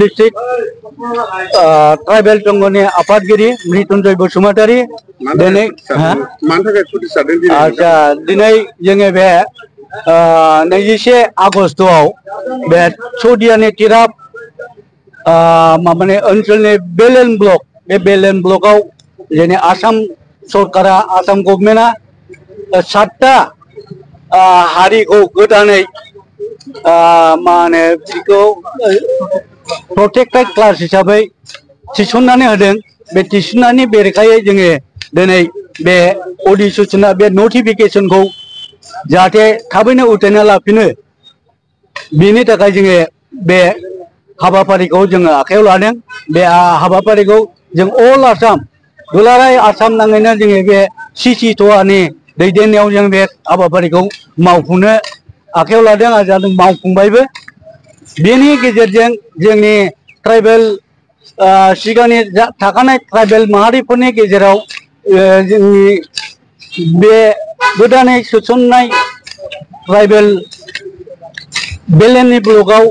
District tribal टंगनि आफादगिरि मृत्युंजय बसुमतारी दिनै आच्छा दिनै जोङो बे 21 आगस्टआव बे चौदियानि तिराप माबानि ओनसोलनि बेलेन ब्लक बे बेलेन ब्लकआव जोंनि आसाम सरकारा आसाम गभर्नमेन्टआ 7टा हारिखौ गोदानै माने बेखौ प्रोटेक्टेड क्लास हिसाबै थिसननानै होदों। बे थिसननायनि बेरेखायै जोङो दिनै बे अधिसूचना बे नटिफिकेशनखौ जाहाथे थाबैनो उथायना लाफिनो बेनि थाखाय जोङो बे हाबाफारिखौ जोङो आखायाव लादों। बे हाबाफारिखौ जों अल आसाम दुलाराय आसाम नाङैनो जोङो बे सिसि ट'आनि दैदेननायाव जों बे हाबाफारिखौ मावफुंनो आखायाव लादों आरो जों मावफुंबायबो। बेनि गेजेरजों जोंनि ट्राइबेल सिगांनि थाखानाय ट्राइबेल माहारिफोरनि गेजेराव जोंनि बे गोदानै सोसननाय ट्राइबेल बेलेननि ब्लकआव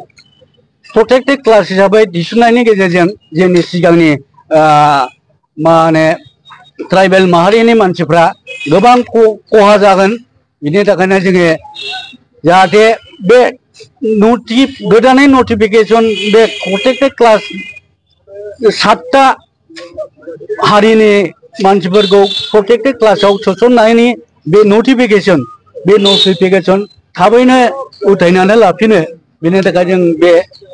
प्रोटेक्टेड क्लास हिसाबै दिहुननायनि गेजेरजों जोंनि सिगांनि माने ट्राइबेल माहारिनि मानसिफ्रा गोबां खहा जागोन। बिनि थाखायनो जोङो जाहाथे बे गोदानै नटिफिकेशन बे प्रोटेक्टेड क्लास 7टा हारिनि मानसिफोरखौ प्रोटेक्टेड क्लासाव सोसननायनि बे नटिफिकेशन थाबैनो उथायनानै लाफिनो बेनि थाखाय जों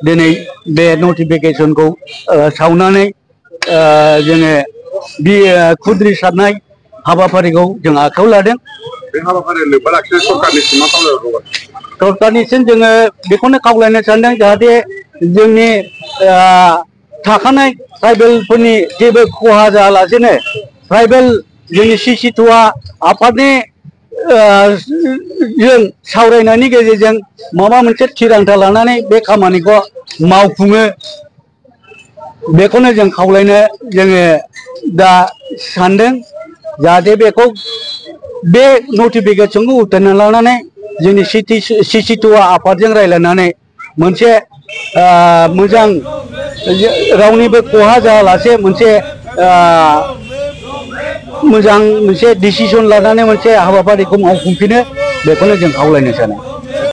दिनै बे नटिफिकेशनखौ सावनानै जोङो बे खुद्रि सारनाय हाबाफारिखौ जों आखायाव लादों। बे हाबाफारिया लोब्बा लाखिनानै सरकारनिसिम जोङो बेखौनो खावलायनो सानदों जाहाथे जोंनि थाखानाय ट्राइबेलफोरनि जेबो खहा जायालासेनो ट्राइबेल जोंनि सिसि ट'आ आफादनि जों सावरायनायनि गेजेरजों माबा मोनसे थिरांथा लानानै बे खामानिखौ मावफुङो बेखौनो जों खावलायनो जोङो दा सानदों। जाहाथे बेखौ बे नटिफिकेशनखौ उथायना लानानै जोंनि सिसि ट'आ आफादजों रायज्लायनानै मोनसे मोजां रावनिबो खहा जायालासे मोनसे मोजां मोनसे डिसिसन लानानै मोनसे हाबाफारिखौ मावफुंफिनो बेखौनो जों खावलायनो सानो।